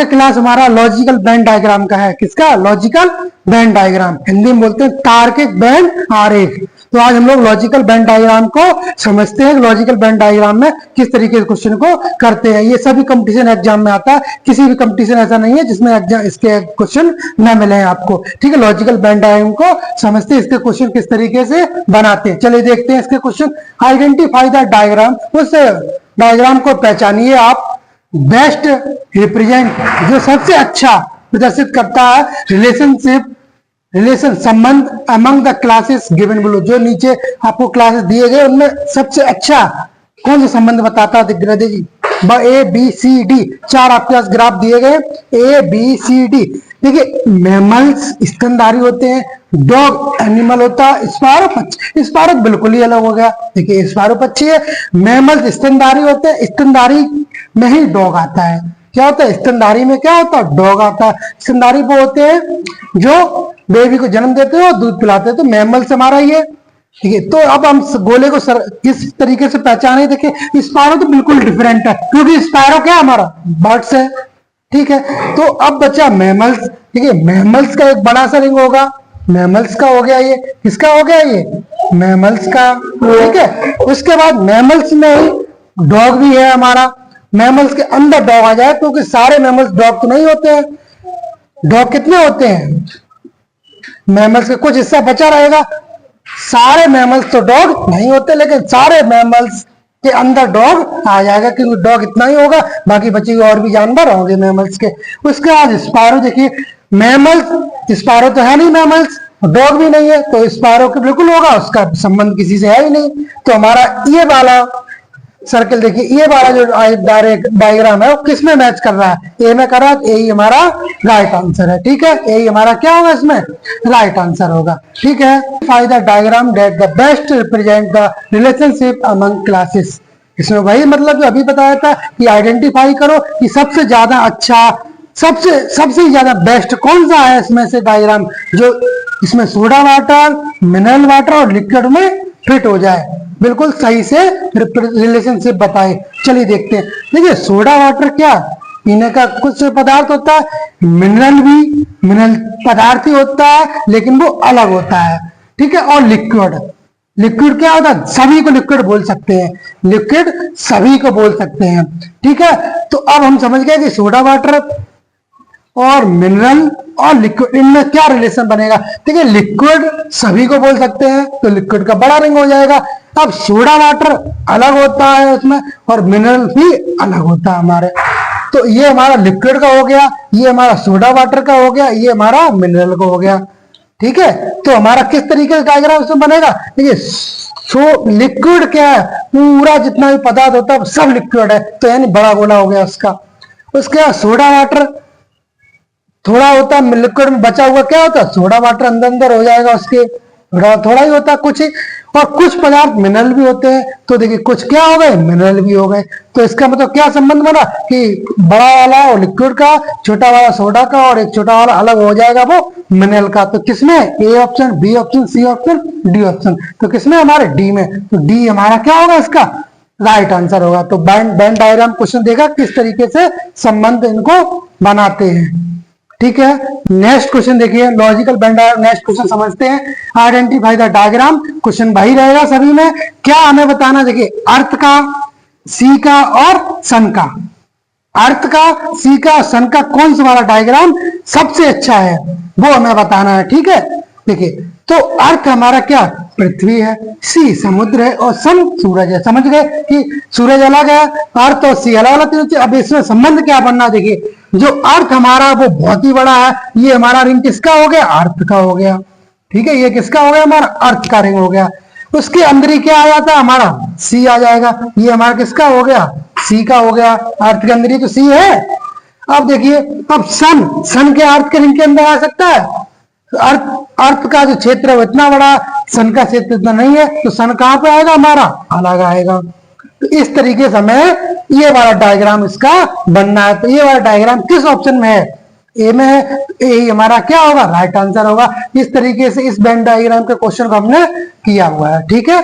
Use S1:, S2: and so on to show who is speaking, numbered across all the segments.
S1: Class हमारा logical band diagram का है। किसका? लॉजिकल बैंड डायग्राम, हिंदी में बोलते हैं तार्किक बैंड आरेख। तो आज हम लोग लॉजिकल बैंड डायग्राम को समझते हैं। लॉजिकल बैंड डायग्राम में किस तरीके से क्वेश्चन को करते हैं। ये सभी कंपटीशन एग्जाम में आता है, किसी भी कंपटीशन ऐसा नहीं है जिसमें एग्जाम इसके क्वेश्चन न मिले आपको। ठीक है, लॉजिकल बैंड डायग्राम को समझते हैं, इसके क्वेश्चन किस तरीके से बनाते हैं। चलिए देखते हैं इसके क्वेश्चन। आइडेंटिफाई द डायग्राम, उस डायग्राम को पहचानिए आप। बेस्ट रिप्रेजेंट, जो सबसे अच्छा प्रदर्शित करता है रिलेशन संबंध among the classes given below. जो नीचे आपको क्लासेस दिए गए उनमें सबसे अच्छा कौन सा संबंध बताता है दिग्गज जी? ए बी सी डी, चार आपके पास ग्राफ दिए गए, ए बी सी डी। देखिए, मैमल्स स्तनधारी होते हैं, डॉग एनिमल होता है, स्पारो पक्षी। स्पारो बिल्कुल ही अलग हो गया। देखिए, स्पारो पक्षी है, मैमल्स स्तनधारी होते हैं, स्तनधारी में ही डॉग आता है। क्या होता है स्तनधारी में? क्या होता है? डॉग आता है। स्तनधारी वो होते हैं जो बेबी को जन्म देते हैं और दूध पिलाते हैं। तो मैमल्स हमारा ये। ठीक है, तो अब हम गोले को किस तरीके से पहचाने? देखिए, स्पारो तो बिल्कुल डिफरेंट है, क्योंकि स्पारो क्या हमारा बर्ड्स है। ठीक है, तो अब बचा मैमल्स। ठीक है, मैमल्स का एक बड़ा सा रिंग होगा, मैमल्स का हो गया ये। किसका हो गया ये? मैमल्स का। ठीक है, उसके बाद मैमल्स में ही डॉग भी है हमारा। मैमल्स के अंदर डॉग आ जाए, क्योंकि सारे मैमल्स डॉग तो नहीं होते हैं। डॉग कितने होते हैं? मैमल्स का कुछ हिस्सा बचा रहेगा। सारे मैमल्स तो डॉग नहीं होते, लेकिन सारे मैमल्स के अंदर डॉग आ जाएगा, क्योंकि डॉग इतना ही होगा, बाकी बचे हुए और भी जानवर होंगे मैमल्स के। उसके बाद स्पारो। देखिए, मैमल्स, स्पारो तो है नहीं मैमल्स, डॉग भी नहीं है, तो स्पारो के बिल्कुल होगा, उसका संबंध किसी से है ही नहीं। तो हमारा ये वाला सर्कल, देखिए ये वाला जो डायग्राम है वो किसमें मैच कर रहा है? ए में कर रहा है। यही हमारा राइट आंसर है। ठीक है, यही हमारा क्या होगा? इसमें राइट आंसर होगा। ठीक है, find the diagram that the best represent the relationship among classes. इसमें वही मतलब जो अभी बताया था कि आइडेंटिफाई करो कि सबसे ज्यादा अच्छा, सबसे ज्यादा बेस्ट कौन सा है इसमें से डायग्राम, जो इसमें सोडा वाटर, मिनरल वाटर और लिक्विड में फिट हो जाए, बिल्कुल सही से रिलेशनशिप बताए। चलिए देखते हैं। देखिए, सोडा वाटर क्या पीने का कुछ पदार्थ होता है, मिनरल पदार्थ ही होता है, लेकिन वो अलग होता है। ठीक है, और लिक्विड क्या होता है? सभी को लिक्विड बोल सकते हैं, लिक्विड सभी को बोल सकते हैं। ठीक है, तो अब हम समझ गए कि सोडा वाटर और मिनरल और लिक्विड, इनमें क्या रिलेशन बनेगा। ठीक है, लिक्विड सभी को बोल सकते हैं, तो लिक्विड का बड़ा रिंग हो जाएगा। अब सोडा वाटर अलग होता है उसमें, और मिनरल भी अलग होता है हमारे। तो ये हमारा लिक्विड का हो गया, ये हमारा सोडा वाटर का हो गया, ये हमारा मिनरल का हो गया। ठीक है, तो हमारा किस तरीके से डायग्राम उसमें बनेगा? देखिए, लिक्विड क्या है? पूरा जितना भी पदार्थ होता है सब लिक्विड है, तो यानी बड़ा गोला हो गया उसका। उसके बाद सोडा वाटर थोड़ा होता है, लिक्विड में बचा हुआ क्या होता है? सोडा वाटर अंदर हो जाएगा उसके, थोड़ा ही होता है कुछ ही। और कुछ पदार्थ मिनरल भी होते हैं, तो देखिए कुछ क्या हो गए? मिनरल भी हो गए। तो इसका मतलब क्या संबंध बना कि बड़ा वाला और लिक्विड का, छोटा वाला सोडा का, और एक छोटा वाला अलग हो जाएगा वो मिनरल का। तो किसमें? A option, B option, C option, D option. तो किसमें? हमारे डी में। तो डी हमारा क्या होगा? इसका राइट आंसर होगा। तो बैंड डायग्राम क्वेश्चन देखा किस तरीके से संबंध इनको बनाते हैं। ठीक है, नेक्स्ट क्वेश्चन देखिए, logical band diagram. Next question समझते हैं। आइडेंटिफाई द डायग्राम, क्वेश्चन वही रहेगा सभी में। क्या हमें बताना? देखिए, अर्थ का, सी का और सन का, अर्थ का, सी का और सन का कौन सा वाला डायग्राम सबसे अच्छा है वो हमें बताना है। ठीक है, देखिए, तो अर्थ हमारा क्या? पृथ्वी है, सी समुद्र है, और सन सूरज है। समझ गए कि सूरज अलग है, अर्थ और सी अलग अलग। अब इसमें संबंध क्या बनना? देखिए, जो अर्थ हमारा वो बहुत ही बड़ा है, ये हमारा रिंग किसका हो गया? अर्थ का हो गया। ठीक है, ये किसका हो गया? हमारा अर्थ का रिंग हो गया। उसके अंदर ही क्या आ जाता है? हमारा सी आ जाएगा। ये हमारा किसका हो गया? सी का हो गया। अर्थ के अंदर ही तो सी है। अब देखिए, अब सन के अर्थ के रिंग के अंदर आ सकता है? अर्थ का जो क्षेत्र है वो इतना बड़ा, सन का क्षेत्र इतना नहीं है, तो सन कहां पे आएगा? हमारा अलग आएगा। तो इस तरीके से हमें ये वाला डायग्राम इसका बनना है। तो ये वाला डायग्राम किस ऑप्शन में है? ए में है। ए हमारा क्या होगा? राइट आंसर होगा। इस तरीके से इस बैंड डायग्राम के क्वेश्चन को हमने किया हुआ है। ठीक है,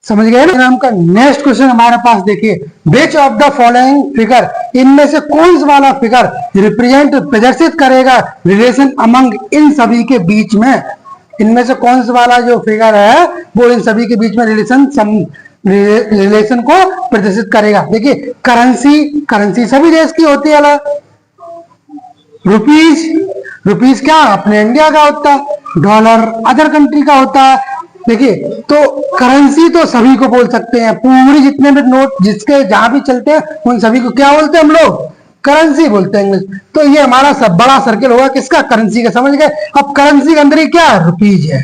S1: समझ गए ना। नाम का नेक्स्ट क्वेश्चन हमारे पास देखिए, which of the following figure, इनमें से कौन सा वाला फिगर रिप्रेजेंट प्रदर्शित करेगा रिलेशन अमंग, इन सभी के बीच में, इनमें से कौन सा वाला जो फिगर है वो इन सभी के बीच में रिलेशन को प्रदर्शित करेगा। देखिए करेंसी सभी देश की होती है अलग, रुपीज क्या अपने इंडिया का होता है, डॉलर अदर कंट्री का होता है। देखिए तो करेंसी तो सभी को बोल सकते हैं, पूरी जितने भी नोट जिसके जहां भी चलते हैं उन सभी को क्या बोलते हैं हम लोग, करेंसी बोलते हैं इंग्लिश। तो ये हमारा सब बड़ा सर्किल होगा किसका, करेंसी का, समझ गए। अब करेंसी के अंदर ही क्या है, रुपीज है,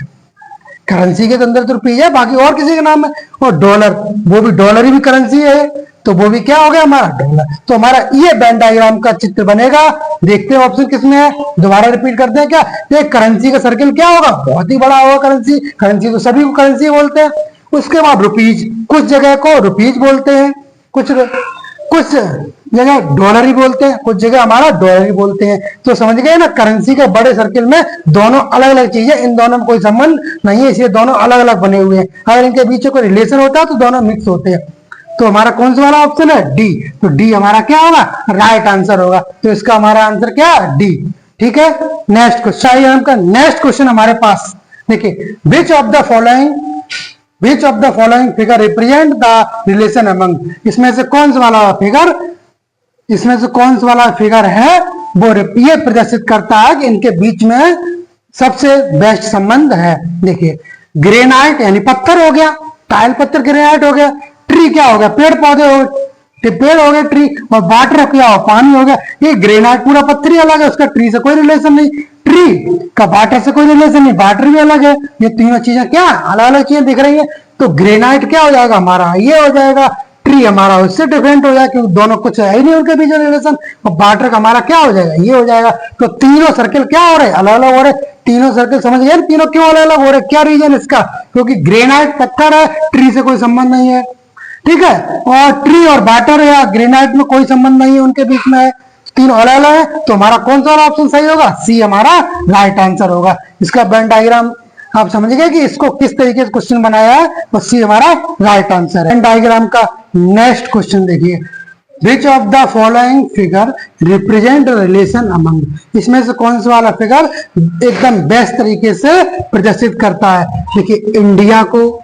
S1: करेंसी के अंदर तो रुपीज है, बाकी और किसी का नाम है। और डॉलर, वो भी डॉलर ही भी करेंसी है, तो वो भी क्या हो गया हमारा, डॉलर। तो हमारा ये वेन डायग्राम का चित्र बनेगा। देखते हैं ऑप्शन किसमें है, दोबारा रिपीट करते हैं क्या, ये करेंसी का सर्किल क्या होगा, बहुत ही बड़ा होगा करेंसी, करेंसी तो सभी को करेंसी बोलते हैं। उसके बाद रुपीज, कुछ जगह को रुपीज बोलते हैं, कुछ जगह डॉलर ही बोलते हैं, कुछ जगह हमारा डॉलर ही बोलते हैं। तो समझ गए ना, करेंसी के बड़े सर्किल में दोनों अलग अलग चीजें, इन दोनों में कोई संबंध नहीं है, इसलिए दोनों अलग अलग बने हुए हैं। अगर इनके बीच कोई रिलेशन होता है तो दोनों मिक्स होते हैं। तो हमारा कौन सा वाला ऑप्शन है, डी। तो डी हमारा क्या होगा, राइट आंसर होगा। तो इसका हमारा आंसर क्या है, डी। ठीक है, नेक्स्ट क्वेश्चन का नेक्स्ट क्वेश्चन हमारे पास देखिए, which of the following figure represent the relation among, इसमें से कौन सा वाला फिगर है वो ये प्रदर्शित करता है कि इनके बीच में सबसे बेस्ट संबंध है। देखिए ग्रेनाइट यानी पत्थर हो गया, टाइल पत्थर ग्रेनाइट हो गया, ट्री क्या हो गया, पेड़ पौधे हो गए, पेड़ हो गए ट्री, और वाटर क्या हो, पानी हो गया। ये ग्रेनाइट पूरा पत्थर ही अलग है, उसका ट्री से कोई रिलेशन नहीं, ट्री का वाटर से कोई रिलेशन नहीं, वाटर भी अलग है। ये तीनों चीजें क्या अलग अलग चीजें दिख रही है। तो ग्रेनाइट क्या हो जाएगा हमारा, ये हो जाएगा, ट्री हमारा उससे डिफरेंट हो जाएगा क्योंकि दोनों कुछ है ही नहीं उनके बीच में रिलेशन, और वाटर का हमारा क्या हो जाएगा, ये हो जाएगा। तो तीनों सर्किल क्या हो रहे हैं, अलग अलग हो रहे, तीनों सर्किल समझ गए, तीनों क्यों अलग अलग हो रहे, क्या रीजन इसका, क्योंकि ग्रेनाइट पत्थर है, ट्री से कोई संबंध नहीं है, ठीक है, और ट्री और वाटर या ग्रेनाइट में कोई संबंध नहीं है उनके बीच में है, तीनों अलग अलग है। तो हमारा कौन सा ऑप्शन सही होगा, सी हमारा राइट आंसर होगा। इसका वेन डायग्राम आप समझ गए कि इसको किस तरीके से क्वेश्चन बनाया है, और सी हमारा राइट आंसर है। वेन डायग्राम का नेक्स्ट क्वेश्चन देखिए, which of the following figure represent relation among, इसमें से कौन सा वाला फिगर एकदम बेस्ट तरीके से प्रदर्शित करता है। देखिए इंडिया को,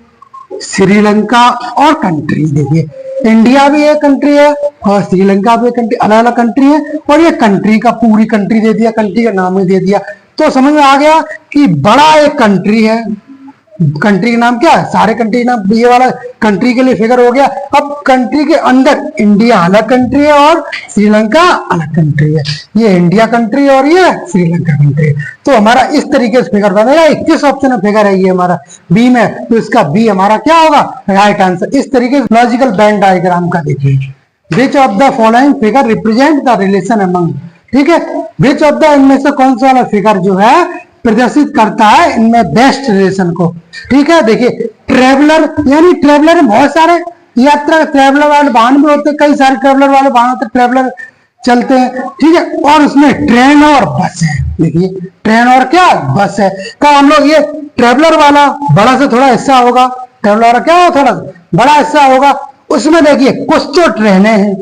S1: श्रीलंका और कंट्री, देखिए इंडिया भी एक कंट्री है और श्रीलंका भी एक कंट्री, अलग अलग कंट्री है, और ये कंट्री का पूरी कंट्री दे दिया, कंट्री का नाम ही दे दिया। तो समझ में आ गया कि बड़ा एक कंट्री है, कंट्री का नाम क्या है, सारे कंट्री नाम, ये वाला कंट्री के लिए फिगर हो गया। अब कंट्री के अंदर इंडिया अलग कंट्री है और श्रीलंका अलग कंट्री है, ये इंडिया कंट्री और ये श्रीलंका कंट्री है। तो हमारा इस तरीके से फिगर बनेगा, 21 ऑप्शन में फिगर है ये हमारा बी में, तो इसका बी हमारा क्या होगा, राइट आंसर। इस तरीके से लॉजिकल वेन डायग्राम का देखिए, which of the following figure represent the relation among, ठीक है, विच ऑफ द, इनमें से कौन सा वाला फिगर जो है प्रदर्शित करता है इनमें बेस्ट रिलेशन को। ठीक है, देखिए ट्रेवलर, यानी ट्रेवलर बहुत सारे यात्रा ट्रेवलर वाले वाहन भी होते हैं, कई सारे ट्रेवलर वाले वाहन होते हैं, ट्रेवलर चलते हैं, ठीक है, और उसमें ट्रेन और बस है। देखिए ट्रेन और क्या, बस है। तो हम लोग ये ट्रेवलर वाला बड़ा से थोड़ा हिस्सा होगा, ट्रेवलर वाला क्या होगा, थोड़ा बड़ा हिस्सा होगा, उसमें देखिए कुछ तो ट्रेनें हैं,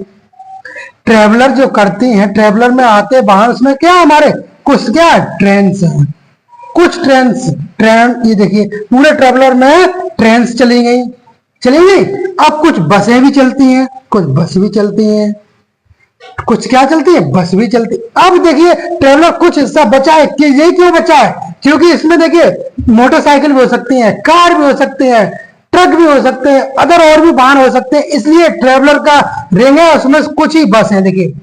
S1: ट्रेवलर जो करती हैं, ट्रेवलर में आते वाहन, उसमें क्या हमारे कुछ क्या ट्रेन हैं, कुछ ट्रेन, ये देखिए पूरे ट्रेवलर में ट्रेन चली गई। अब कुछ बसें भी चलती हैं, कुछ बस भी चलती हैं, कुछ क्या चलती है, बस भी चलती। अब देखिए ट्रेवलर कुछ हिस्सा बचा है, ये क्यों बचा है, क्योंकि इसमें देखिए मोटरसाइकिल भी हो सकती है, कार भी हो सकते हैं, ट्रक भी हो सकते हैं, अदर और भी वाहन हो सकते हैं, इसलिए ट्रेवलर का रिंग है, उसमें कुछ ही बस है। देखिए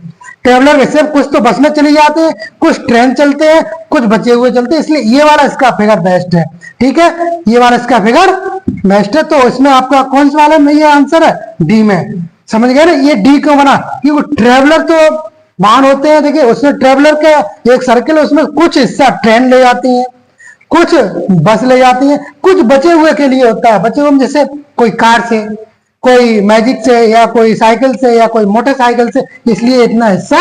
S1: ट्रेवलर वैसे कुछ तो बस में चले जाते हैं, कुछ ट्रेन चलते हैं, कुछ बचे हुए चलते हैं, इसलिए ये वाला इसका फिगर बेस्ट है। ठीक है, ये वाला इसका फिगर बेस्ट है। तो इसमें आपका कौन सा वाला में ये आंसर है, डी में। समझ गए ना, ये डी क्यों बना, क्योंकि ट्रेवलर तो वाहन होते हैं, देखिए उसमें ट्रेवलर का एक सर्किल है, उसमें कुछ हिस्सा ट्रेन ले जाती है, कुछ बस ले जाती है, कुछ बचे हुए के लिए होता है, बचे हुए जैसे कोई कार से, कोई मैजिक से, या कोई साइकिल से, या कोई मोटरसाइकिल से, इसलिए इतना हिस्सा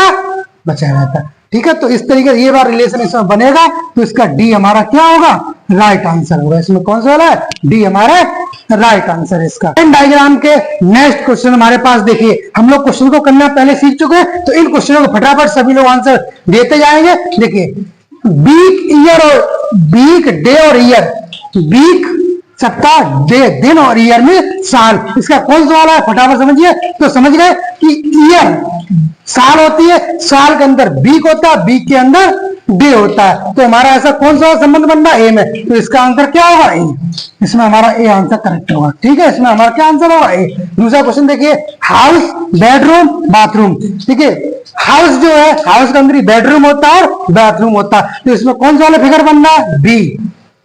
S1: बचा रहता है। ठीक है, तो इस तरीके से ये बार रिलेशन इसमें बनेगा, तो इसका डी हमारा क्या होगा, राइट आंसर होगा। इसमें कौन सा वाला है, डी हमारा राइट आंसर है इसका। वेन डायग्राम के नेक्स्ट क्वेश्चन हमारे पास देखिए, हम लोग क्वेश्चन को करना पहले सीख चुके हैं, तो इन क्वेश्चनों को फटाफट सभी लोग आंसर देते जाएंगे। देखिए वीक ईयर और वीक डे और ईयर, वीक सप्ताह, डे दिन और ईयर में साल, इसका कौन सा वाला है फटाफट समझिए। तो समझ गए कि ईयर साल होती है, साल के अंदर वीक होता है, वीक के अंदर डे होता है, तो हमारा ऐसा कौन सा संबंध बन रहा है ए में, तो इसका आंसर क्या होगा ए, इसमें हमारा ए आंसर करेक्ट होगा। ठीक है, इसमें हमारा क्या आंसर होगा ए। दूसरा क्वेश्चन देखिए, हाउस, बेडरूम, बाथरूम। देखिए हाउस जो है, हाउस के अंदर ही बेडरूम होता है और बाथरूम होता है, तो इसमें कौन सा वाला फिगर बन रहा है बी,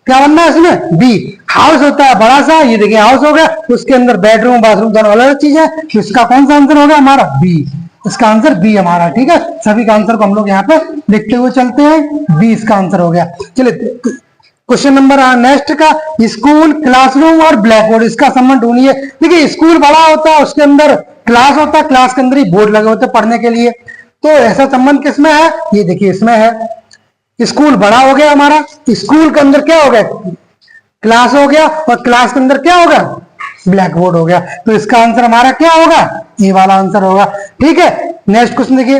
S1: क्या बनना है इसमें बी। हाउस होता है बड़ा सा, ये देखिए हाउस हो गया, उसके अंदर बेडरूम बाथरूम दोनों अलग चीज है, तो इसका कौन सा आंसर होगा हमारा बी, इसका आंसर बी हमारा। ठीक है, सभी का आंसर को हम लोग यहाँ पे लिखते हुए चलते हैं, बी इसका आंसर हो गया। चलिए क्वेश्चन नंबर नेक्स्ट का, स्कूल, क्लासरूम और ब्लैक बोर्ड, इसका संबंध ढूंढिए। देखिए स्कूल बड़ा होता है, उसके अंदर क्लास होता है, क्लास के अंदर ही बोर्ड लगे होते हैं पढ़ने के लिए, तो ऐसा संबंध किसमें है, ये देखिए इसमें है। स्कूल बड़ा हो गया हमारा, स्कूल के अंदर क्या हो गया क्लास हो गया, और क्लास के अंदर क्या होगा ब्लैक बोर्ड हो गया, तो इसका आंसर हमारा क्या होगा ये वाला आंसर होगा। ठीक है, नेक्स्ट क्वेश्चन देखिए,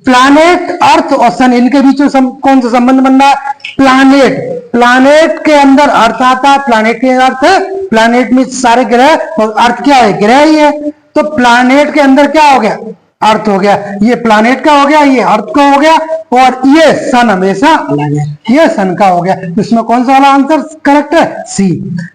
S1: प्लैनेट, अर्थ और सन, इनके बीच में कौन सा संबंध बन रहा है, प्लैनेट, प्लैनेट के अंदर अर्थ आता है, प्लैनेट के अर्थ है, प्लैनेट में सारे ग्रह और अर्थ क्या है ग्रह ही है, तो प्लैनेट के अंदर क्या हो गया अर्थ हो गया, ये प्लैनेट का हो गया, ये अर्थ का हो गया, और ये सन हमेशा अलग है, ये सन का हो गया, तो इसमें कौन सा वाला आंसर करेक्ट है सी।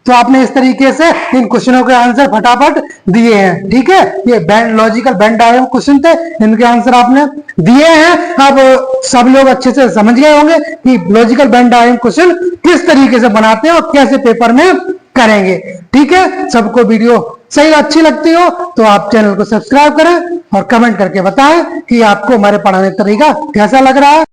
S1: तो आपने इस तरीके से इन क्वेश्चनों के आंसर फटाफट दिए हैं। ठीक है, ये लॉजिकल बेंड डायग्राम क्वेश्चन थे, इनके आंसर आपने दिए हैं। अब सब लोग अच्छे से समझ गए होंगे कि लॉजिकल बेंड डायग्राम क्वेश्चन किस तरीके से बनाते हैं और कैसे पेपर में करेंगे। ठीक है, सबको वीडियो सही अच्छी लगती हो तो आप चैनल को सब्सक्राइब करें और कमेंट करके बताएं कि आपको हमारे पढ़ाने का तरीका कैसा लग रहा है।